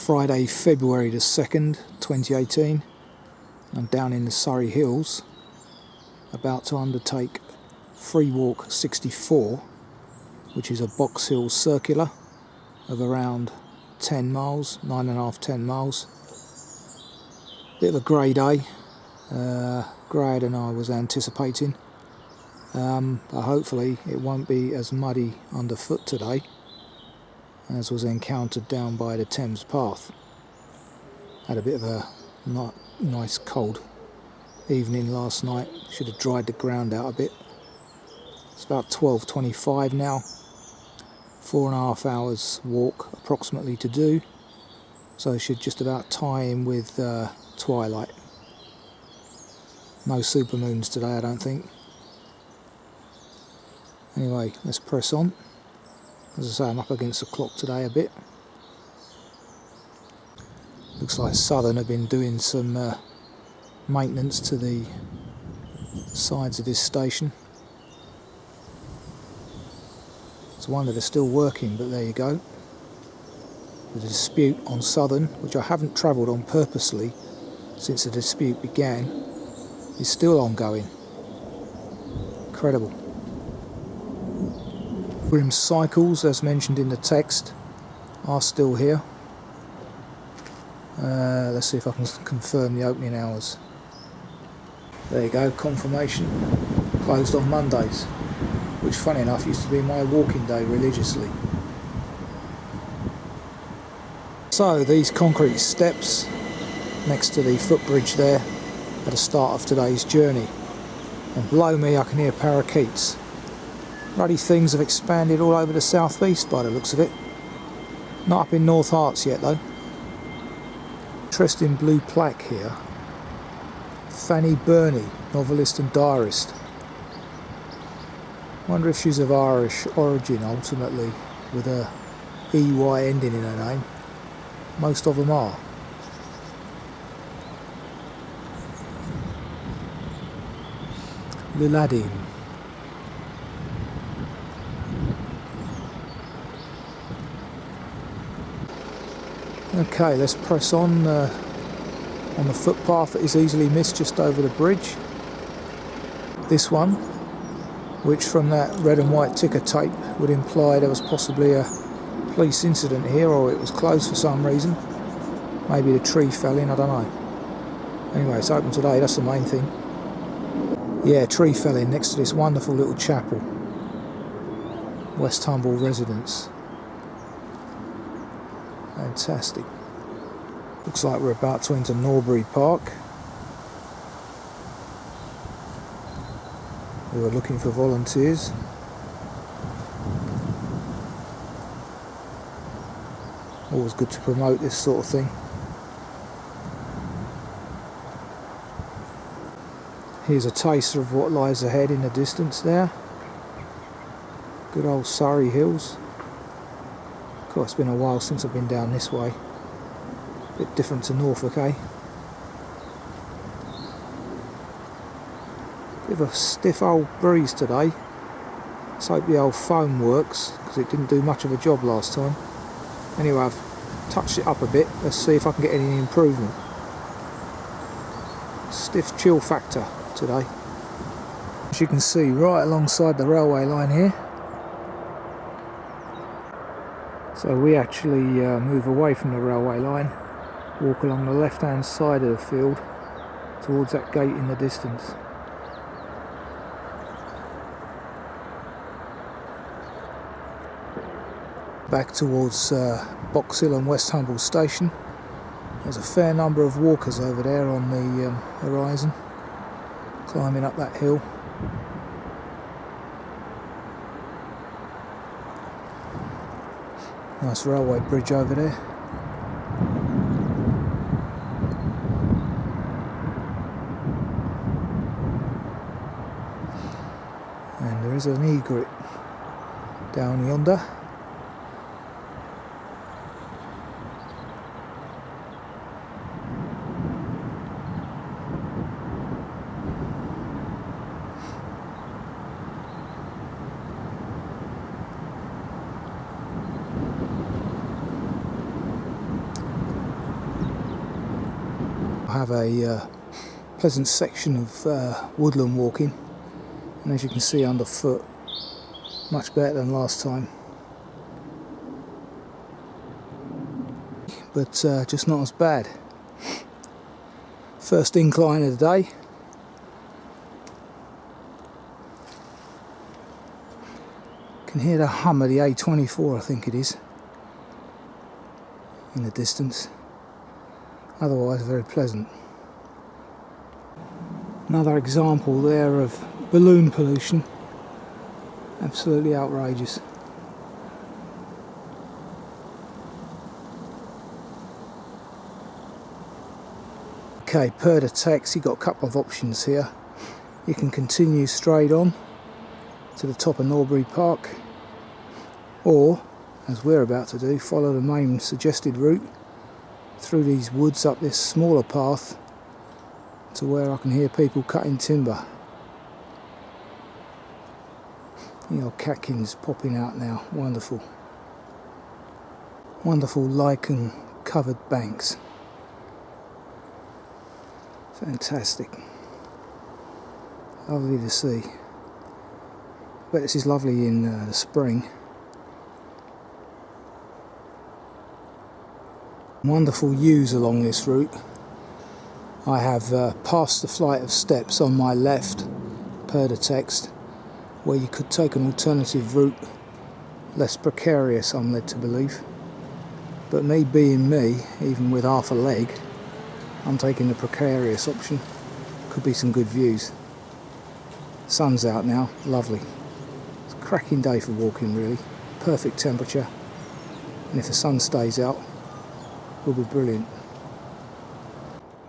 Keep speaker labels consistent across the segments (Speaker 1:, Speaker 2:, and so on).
Speaker 1: Friday, February the 2nd, 2018. I'm down in the Surrey Hills, about to undertake swcwalk64, which is a box hill circular of around 10 miles, 9.5, 10 miles. Bit of a grey day, greyer than I was anticipating, but hopefully it won't be as muddy underfoot today as was encountered down by the Thames path. Had a bit of a nice cold evening last night, should have dried the ground out a bit. It's about 12:25 now, 4.5 hours walk approximately to do, so it should just about tie in with twilight. No supermoons today, I don't think. Anyway, let's press on. As I say, I'm up against the clock today a bit. Looks like Southern have been doing some maintenance to the sides of this station. It's a wonder they're still working, but there you go. The dispute on Southern, which I haven't travelled on purposely since the dispute began, is still ongoing. Incredible. Grim's cycles, as mentioned in the text, are still here. Let's see if I can confirm the opening hours. There you go, confirmation. Closed on Mondays, which funny enough used to be my walking day religiously. So these concrete steps next to the footbridge there are the start of today's journey, and below me I can hear parakeets. Bloody things have expanded all over the southeast by the looks of it. Not up in North Harts yet though. Interesting blue plaque here. Fanny Burney, novelist and diarist. Wonder if she's of Irish origin ultimately, with a EY ending in her name. Most of them are. Liladin. Okay, let's press on the footpath that is easily missed just over the bridge. This one, which from that red and white ticker tape would imply there was possibly a police incident here, or it was closed for some reason. Maybe the tree fell in, I don't know. Anyway, it's open today, that's the main thing. Yeah, tree fell in next to this wonderful little chapel. West Humble residence. Fantastic. Looks like we're about to enter Norbury Park. We were looking for volunteers. Always good to promote this sort of thing. Here's a taster of what lies ahead in the distance there. Good old Surrey Hills. Of course, it's been a while since I've been down this way. Bit different to Norfolk, eh? Bit of a stiff old breeze today. Let's hope the old foam works, because it didn't do much of a job last time. Anyway, I've touched it up a bit. Let's see if I can get any improvement. Stiff chill factor today. As you can see, right alongside the railway line here. So we actually move away from the railway line, walk along the left hand side of the field towards that gate in the distance. Back towards Box Hill and West Humble Station. There's a fair number of walkers over there on the horizon, climbing up that hill. Nice railway bridge over there. And there is an egret down yonder. have a pleasant section of woodland walking, and as you can see underfoot, much better than last time, but just not as bad. First incline of the day. Can hear the hum of the A24, I think it is, in the distance. Otherwise very pleasant. Another example there of balloon pollution. Absolutely outrageous. Okay, per the text, you've got a couple of options here. You can continue straight on to the top of Norbury Park, or, as we're about to do, follow the main suggested route through these woods up this smaller path to where I can hear people cutting timber. The old catkins popping out now, wonderful. Wonderful lichen covered banks. Fantastic. Lovely to see. But this is lovely in the spring. Wonderful views along this route. I have passed the flight of steps on my left, per the text, where you could take an alternative route, less precarious I'm led to believe. But me being me, even with half a leg, I'm taking the precarious option. Could be some good views. Sun's out now, lovely. It's a cracking day for walking really. Perfect temperature, and if the sun stays out, will be brilliant.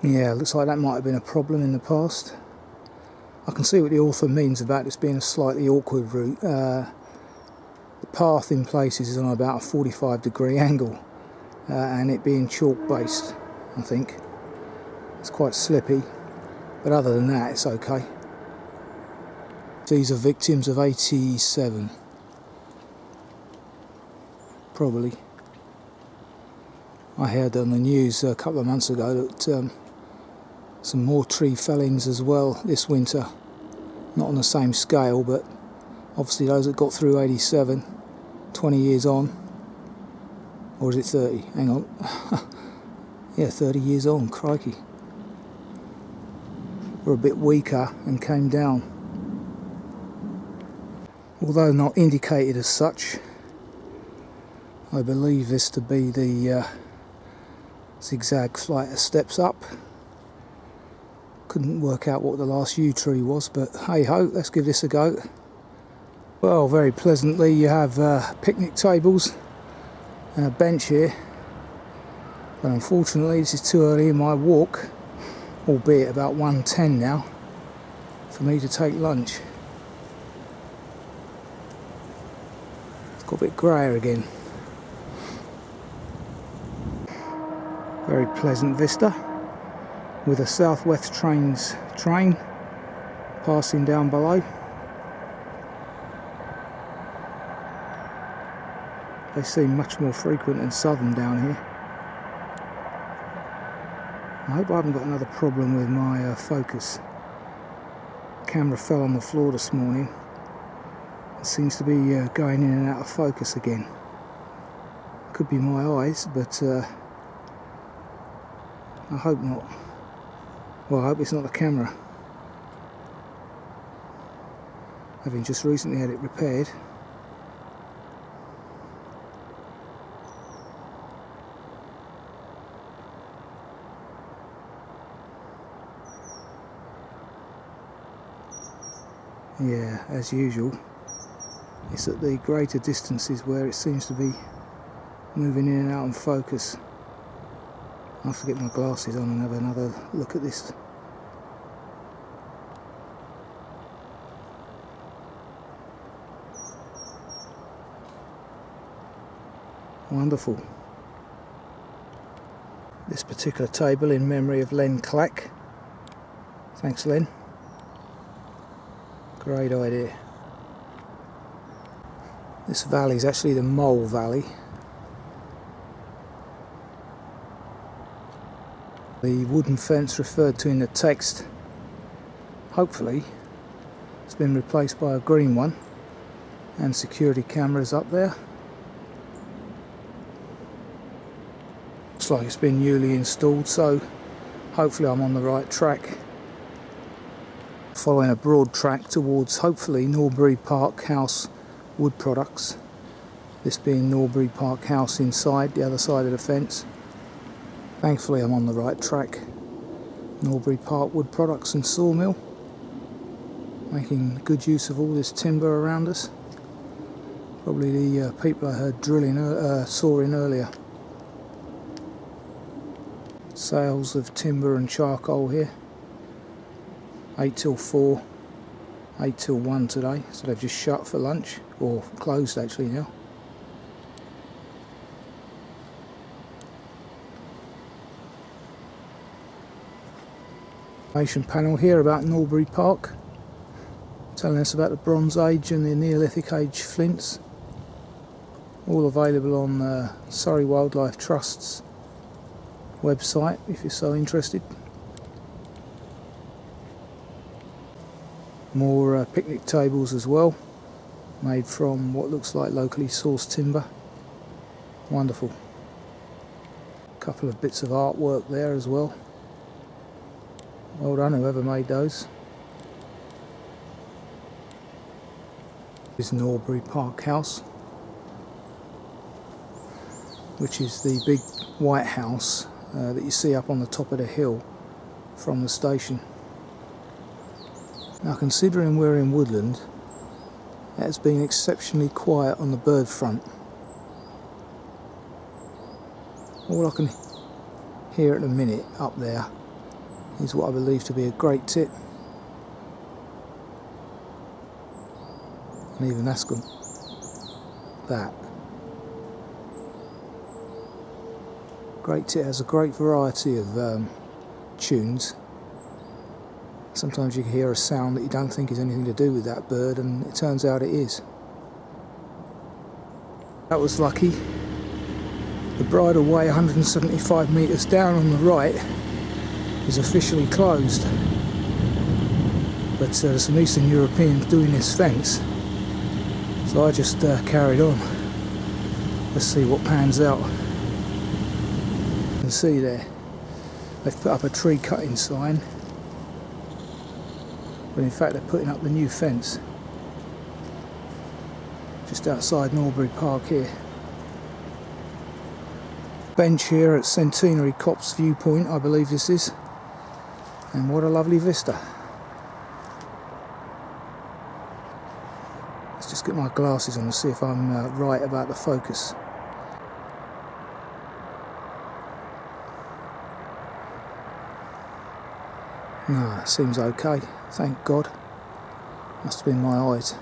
Speaker 1: Yeah, looks like that might have been a problem in the past. I can see what the author means about this being a slightly awkward route. The path in places is on about a 45-degree angle, and it being chalk based, I think. It's quite slippy, but other than that it's okay. These are victims of 87. Probably. I heard on the news a couple of months ago that some more tree fellings as well this winter. Not on the same scale, but obviously those that got through 87, 20 years on. Or is it 30? Hang on. Yeah, 30 years on, crikey. Were a bit weaker and came down. Although not indicated as such, I believe this to be the zigzag flight of steps up. Couldn't work out what the last yew tree was, but hey ho, let's give this a go. Well, very pleasantly you have picnic tables and a bench here, but unfortunately this is too early in my walk, albeit about 1:10 now, for me to take lunch. It's got a bit greyer again. Very pleasant vista with a South West Trains train passing down below. They seem much more frequent than Southern down here. I hope I haven't got another problem with my focus. Camera fell on the floor this morning. It seems to be going in and out of focus again. Could be my eyes, but I hope not. Well, I hope it's not the camera. Having just recently had it repaired. Yeah, as usual, it's at the greater distances where it seems to be moving in and out of focus. I'll have to get my glasses on and have another look at this. Wonderful. This particular table in memory of Len Clack. Thanks, Len. Great idea. This valley is actually the Mole Valley. The wooden fence referred to in the text, hopefully, has been replaced by a green one, and security cameras up there. Looks like it's been newly installed, so hopefully I'm on the right track. Following a broad track towards hopefully Norbury Park House wood products. This being Norbury Park House inside, the other side of the fence. Thankfully I'm on the right track. Norbury Park Wood Products and Sawmill. Making good use of all this timber around us. Probably the people I heard sawing earlier. Sales of timber and charcoal here. 8 till 4, 8 till 1 today, so they've just shut for lunch, or closed actually now. Information panel here about Norbury Park, telling us about the Bronze Age and the Neolithic Age flints, all available on Surrey Wildlife Trust's website if you're so interested. More picnic tables as well, made from what looks like locally sourced timber. Wonderful. A couple of bits of artwork there as well. Well done whoever made those. This is Norbury Park House, which is the big white house that you see up on the top of the hill from the station. Now, considering we're in woodland, it has been exceptionally quiet on the bird front. All I can hear at the minute up there is what I believe to be a great tit. And even that's gone. That. Great tit has a great variety of tunes. Sometimes you can hear a sound that you don't think is anything to do with that bird, and it turns out it is. That was lucky. The bridleway 175 metres down on the right is officially closed. But there's some Eastern Europeans doing this fence, so I just carried on. Let's see what pans out. You can see there, they've put up a tree cutting sign. But in fact they're putting up the new fence just outside Norbury Park here. Bench here at Centenary Copse Viewpoint, I believe this is, and what a lovely vista. Let's just get my glasses on and see if I'm right about the focus. No, it seems okay, thank God. Must have been my eyes.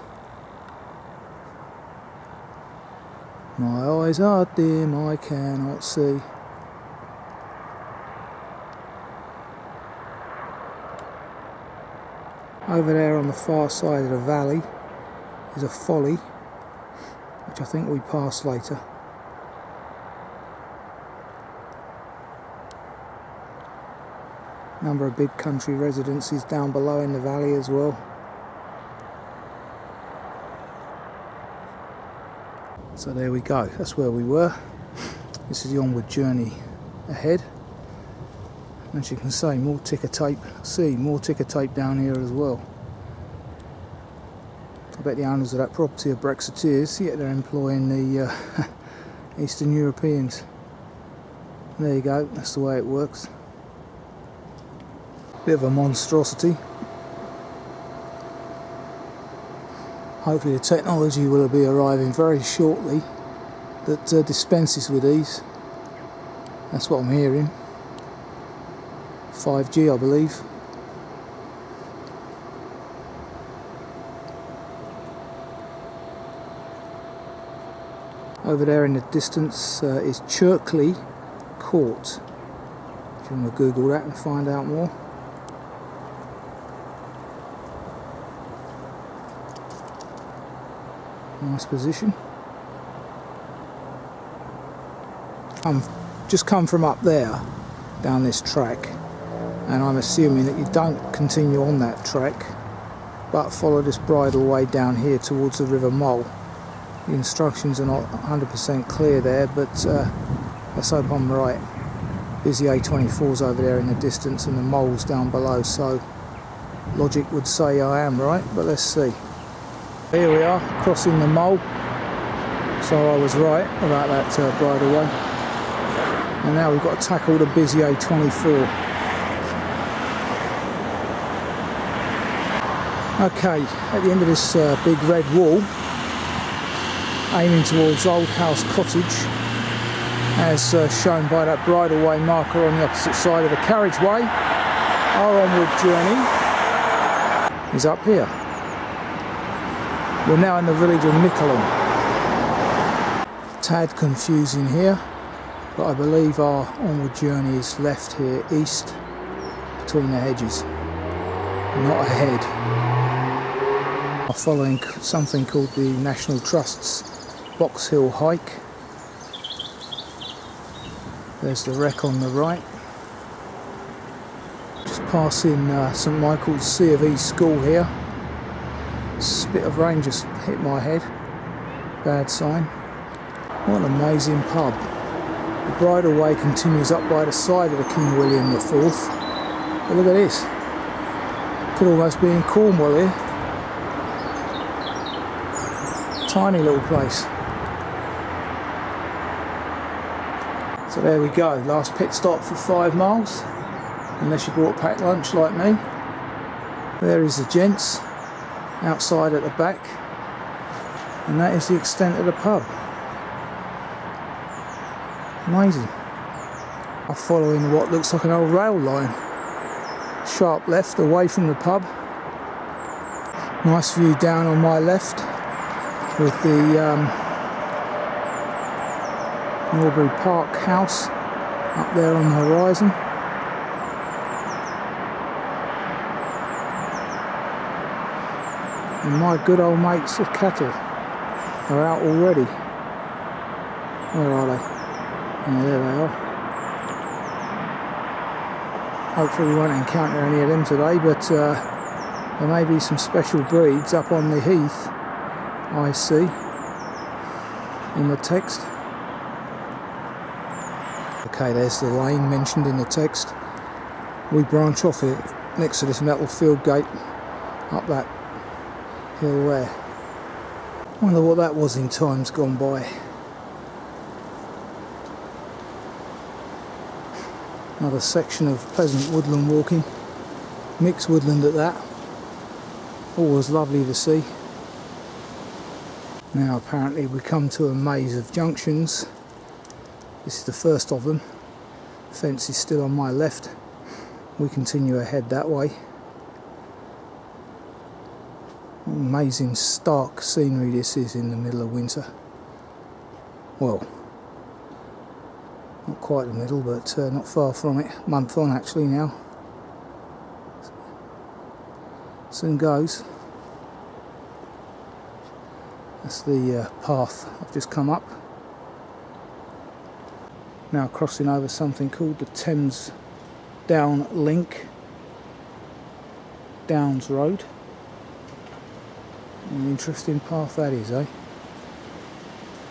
Speaker 1: My eyes are dim, I cannot see. Over there on the far side of the valley is a folly, which I think we pass later. Number of big country residences down below in the valley as well. So there we go, that's where we were. This is the onward journey ahead. As you can see, more ticker tape. More ticker tape down here as well. I bet the owners of that property are Brexiteers, yet they're employing the Eastern Europeans. There you go, that's the way it works. Bit of a monstrosity. Hopefully the technology will be arriving very shortly that dispenses with these. That's what I'm hearing. 5G, I believe. Over there in the distance is Cherkley Court. If you want to Google that and find out more. Nice position. Just come from up there, down this track, and I'm assuming that you don't continue on that track but follow this bridleway down here towards the River Mole. The instructions are not 100% clear there, but let's hope I'm right. Busy A24's over there in the distance and the mole's down below, so logic would say I am right, but let's see. Here we are, crossing the mole, so I was right about that bridleway. And now we've got to tackle the busy A24. Okay, at the end of this big red wall, aiming towards Old House Cottage, as shown by that bridleway marker on the opposite side of the carriageway, our onward journey is up here. We're now in the village of Mickleham. Tad confusing here, but I believe our onward journey is left here east between the hedges, not ahead. I'm following something called the National Trust's Box Hill hike. There's the wreck on the right. Just passing St Michael's C of E school here. A bit of rain just hit my head. Bad sign. What an amazing pub. The bridleway continues up by the side of the King William IV. But look at this. Could almost be in Cornwall here. Tiny little place. So there we go, last pit stop for 5 miles, unless you brought packed lunch like me. There is the gents, outside at the back, and that is the extent of the pub. Amazing. I'm following what looks like an old rail line. Sharp left away from the pub. Nice view down on my left with the Norbury Park house up there on the horizon. And my good old mates of cattle are out already. Where are they? Yeah, there they are. Hopefully we won't encounter any of them today, but there may be some special breeds up on the Heath, I see, in the text. Okay, there's the lane mentioned in the text. We branch off it next to this metal field gate up that hill there. Wonder what that was in times gone by. Another section of pleasant woodland walking, mixed woodland at that. Always lovely to see. Now apparently we come to a maze of junctions. This is the first of them. The fence is still on my left. We continue ahead that way. Amazing stark scenery this is in the middle of winter. Well, not quite the middle, but not far from it. Month on actually now. Soon goes. That's the path I've just come up. Now crossing over something called the Thames Down Link, Downs Road. An interesting path that is, eh?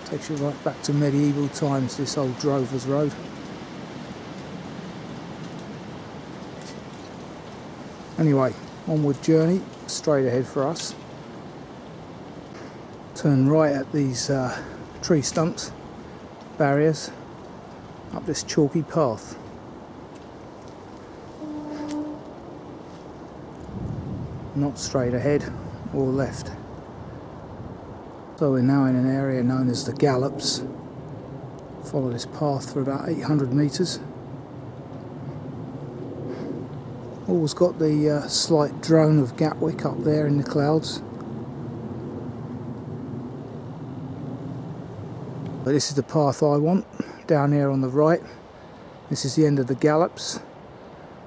Speaker 1: Takes you right back to medieval times, this old Drover's Road. Anyway, onward journey, straight ahead for us. Turn right at these tree stumps, barriers, up this chalky path. Not straight ahead or left. So we're now in an area known as the Gallops. Follow this path for about 800 metres. Always got the slight drone of Gatwick up there in the clouds. But this is the path I want, down here on the right. This is the end of the Gallops.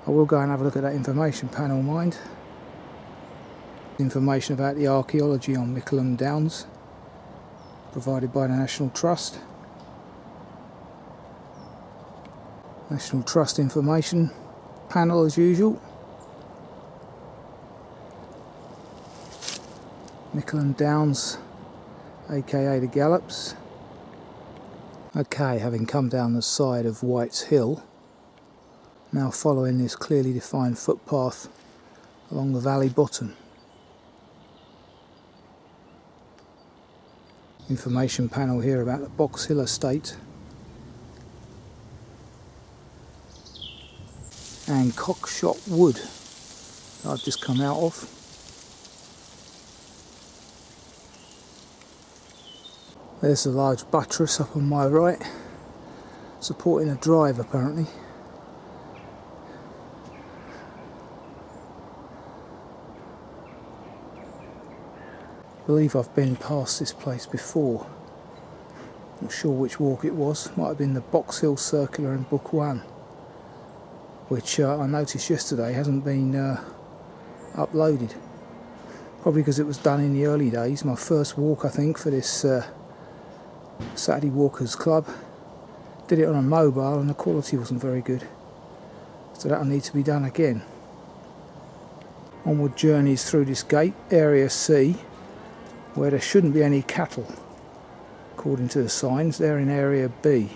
Speaker 1: I will go and have a look at that information panel, mind. Information about the archaeology on Mickleham Downs, provided by the National Trust. National Trust information panel as usual. Mickleham Downs, aka the Gallops. Okay, having come down the side of White's Hill, now following this clearly defined footpath along the valley bottom. Information panel here about the Box Hill estate and Cockshot Wood that I've just come out of. There's a large buttress up on my right, supporting a drive apparently. I believe I've been past this place before. Not sure which walk it was. Might have been the Box Hill Circular in Book 1, which I noticed yesterday hasn't been uploaded. Probably because it was done in the early days. My first walk, I think, for this Saturday Walkers Club. Did it on a mobile and the quality wasn't very good. So that'll need to be done again. Onward journeys through this gate, Area C, where there shouldn't be any cattle. According to the signs, they're in Area B.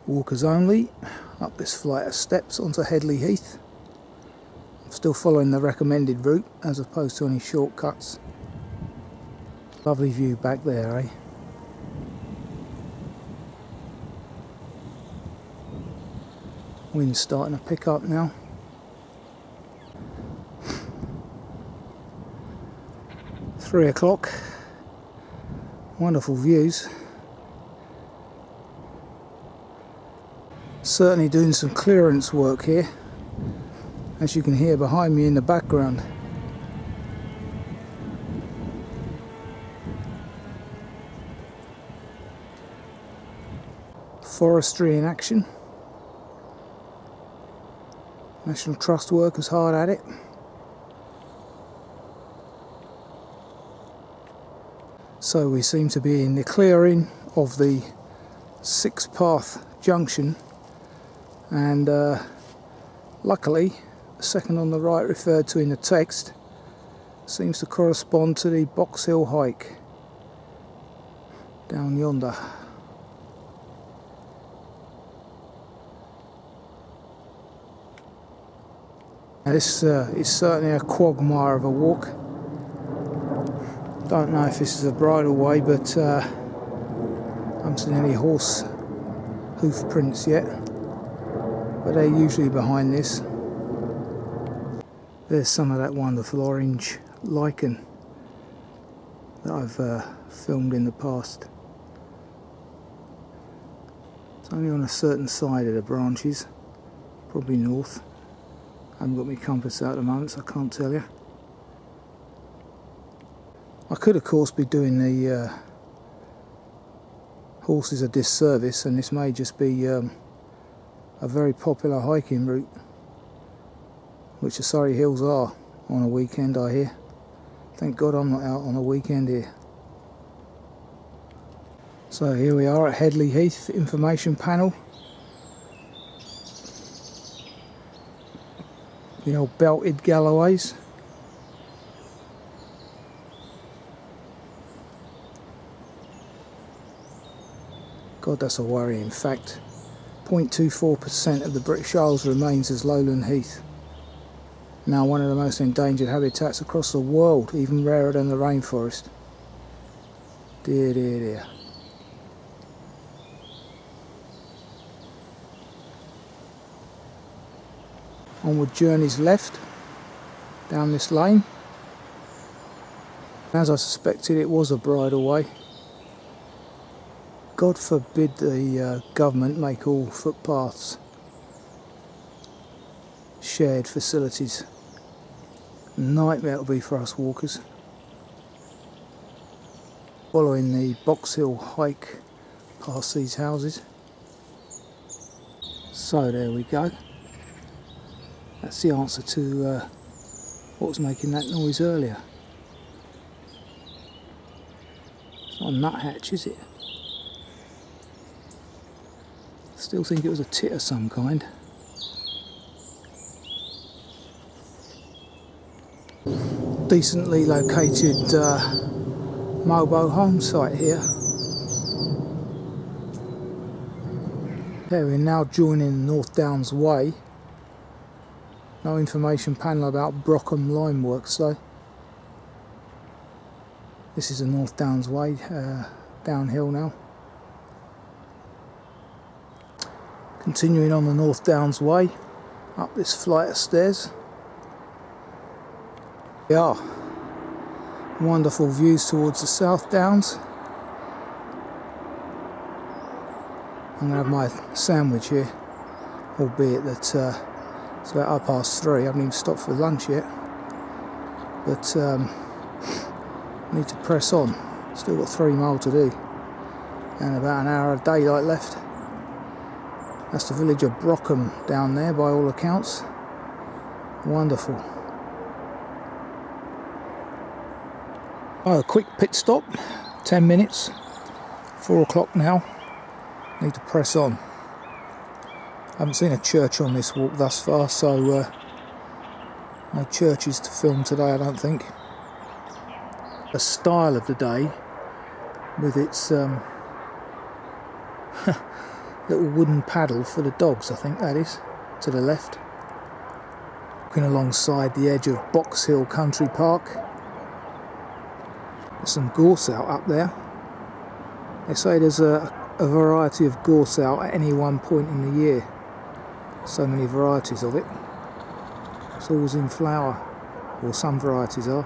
Speaker 1: Walkers only, up this flight of steps onto Headley Heath. I'm still following the recommended route as opposed to any shortcuts. Lovely view back there, eh? Wind's starting to pick up now. Three o'clock. Wonderful views. Certainly doing some clearance work here, as you can hear behind me in the background. Forestry in action. National Trust workers hard at it. So we seem to be in the clearing of the 6-path junction, and luckily the second on the right referred to in the text seems to correspond to the Box Hill hike down yonder. Now this is certainly a quagmire of a walk. Don't know if this is a bridleway, but I haven't seen any horse hoof prints yet, but they're usually behind this. There's some of that wonderful orange lichen that I've filmed in the past. It's only on a certain side of the branches, probably north. I haven't got my compass out at the moment, so I can't tell you. I could of course be doing the horses a disservice, and this may just be a very popular hiking route, which the Surrey Hills are on a weekend, I hear. Thank God I'm not out on a weekend here. So here we are at Headley Heath information panel. The old belted galloways. God, that's a worrying fact. 0.24% of the British Isles remains as lowland heath. Now one of the most endangered habitats across the world, even rarer than the rainforest. Dear, dear, dear. Onward journeys left down this lane. As I suspected, it was a bridleway. God forbid the government make all footpaths shared facilities. Nightmare it'll be for us walkers. Following the Box Hill hike past these houses. So there we go. That's the answer to what was making that noise earlier. It's not a nuthatch, is it? Still think it was a tit of some kind. Decently located mobile home site here. Yeah, we're now joining North Downs Way. No information panel about Brockham limeworks though. This is the North Downs Way, downhill now. Continuing on the North Downs Way, up this flight of stairs. We are. Wonderful views towards the South Downs. I'm going to have my sandwich here, albeit that it's about 3:30. I haven't even stopped for lunch yet. But need to press on. Still got 3 miles to do. And about an hour of daylight left. That's the village of Brockham down there by all accounts. Wonderful. Oh, a quick pit stop. 10 minutes. 4 o'clock now. Need to press on. I haven't seen a church on this walk thus far, so no churches to film today, I don't think. The style of the day, with its little wooden paddle for the dogs, I think that is, to the left. Walking alongside the edge of Box Hill Country Park. There's some gorse out up there. They say there's a variety of gorse out at any one point in the year. So many varieties of it. It's always in flower, or some varieties are.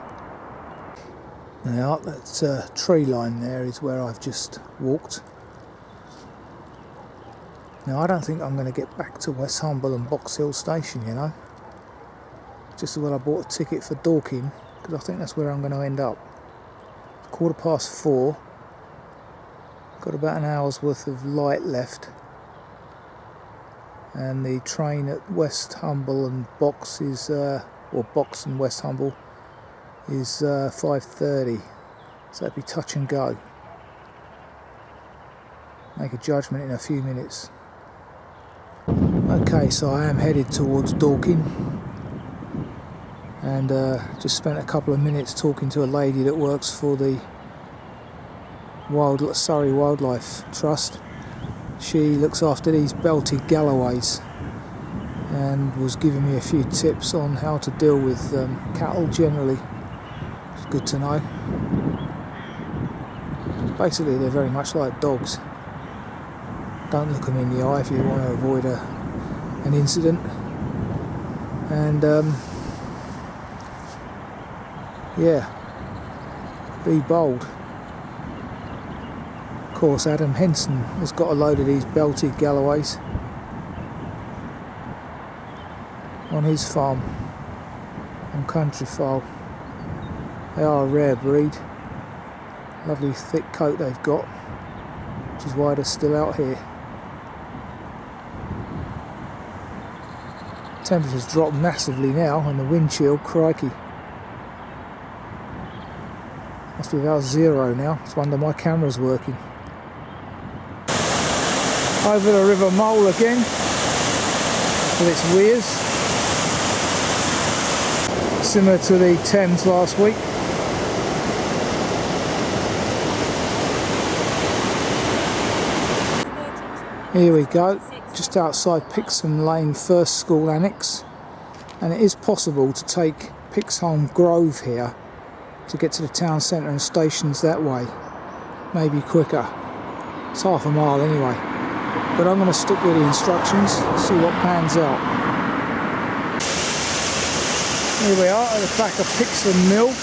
Speaker 1: Now that tree line there is where I've just walked. Now I don't think I'm going to get back to West Humble and Box Hill Station, you know. Just as well I bought a ticket for Dorking, because I think that's where I'm going to end up. 4:15. Got about an hour's worth of light left, and the train at West Humble and Box is, or Box and West Humble is 5:30, so that'd be touch and go. Make a judgment in a few minutes. Okay, so I am headed towards Dorking, and just spent a couple of minutes talking to a lady that works for the Surrey Wildlife Trust. She looks after these belted galloways and was giving me a few tips on how to deal with cattle generally. It's good to know. Basically they're very much like dogs. Don't look them in the eye if you want to avoid an incident. And yeah, be bold. Of course, Adam Henson has got a load of these belted galloways on his farm, on Country Foal. They are a rare breed. Lovely thick coat they've got, which is why they're still out here. Temperatures dropped massively now, and the wind chill, crikey. Must be about 0 now. It's wonder my camera's working. Over the River Mole again with its weirs, similar to the Thames last week. Here we go, just outside Pixham Lane First School Annex, and it is possible to take Pixholm Grove here to get to the town centre and stations that way, maybe quicker. It's half a mile anyway. But I'm going to stick with the instructions, see what pans out. Here we are at the back of Pixham Mill.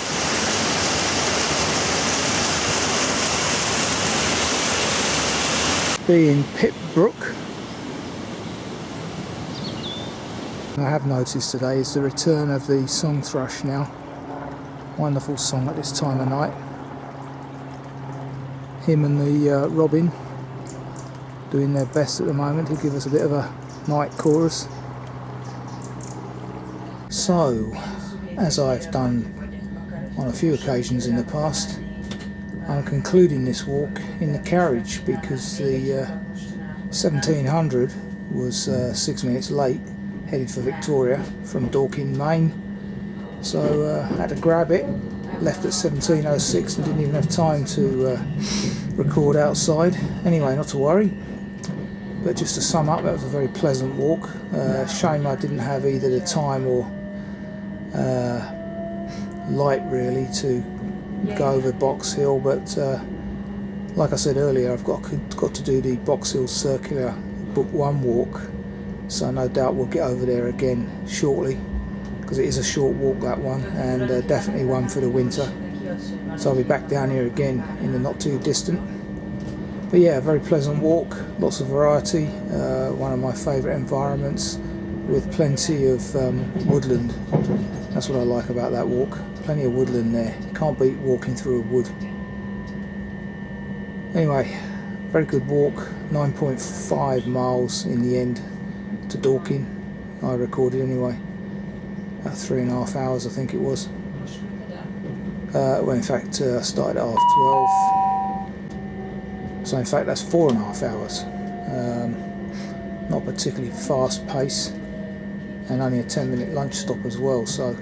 Speaker 1: Being Pip Brook. I have noticed today is the return of the song thrush now. Wonderful song at this time of night. Him and the robin doing their best at the moment to give us a bit of a night chorus. So, as I've done on a few occasions in the past, I'm concluding this walk in the carriage because the 1700 was 6 minutes late, headed for Victoria from Dorking, Maine. So had to grab it, left at 1706 and didn't even have time to record outside. Anyway, not to worry. But just to sum up, that was a very pleasant walk. Shame I didn't have either the time or light really to go over Box Hill, but like I said earlier, I've got to do the Box Hill Circular Book 1 walk, so no doubt we'll get over there again shortly, because it is a short walk, that one, and definitely one for the winter. So I'll be back down here again in the not too distant. But yeah, a very pleasant walk, lots of variety, one of my favourite environments, with plenty of woodland. That's what I like about that walk, plenty of woodland there. You can't beat walking through a wood. Anyway, very good walk, 9.5 miles in the end to Dorking, I recorded anyway, about 3.5 hours I think it was. Well, in fact I started at 12:30, so in fact that's 4.5 hours. Not particularly fast pace, and only a 10-minute lunch stop as well, so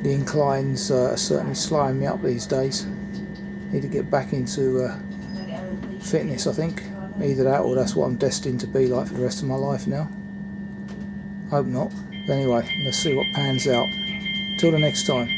Speaker 1: the inclines are certainly slowing me up these days. Need to get back into fitness, I think. Either that or that's what I'm destined to be like for the rest of my life now. Hope not. But anyway, let's see what pans out. Till the next time.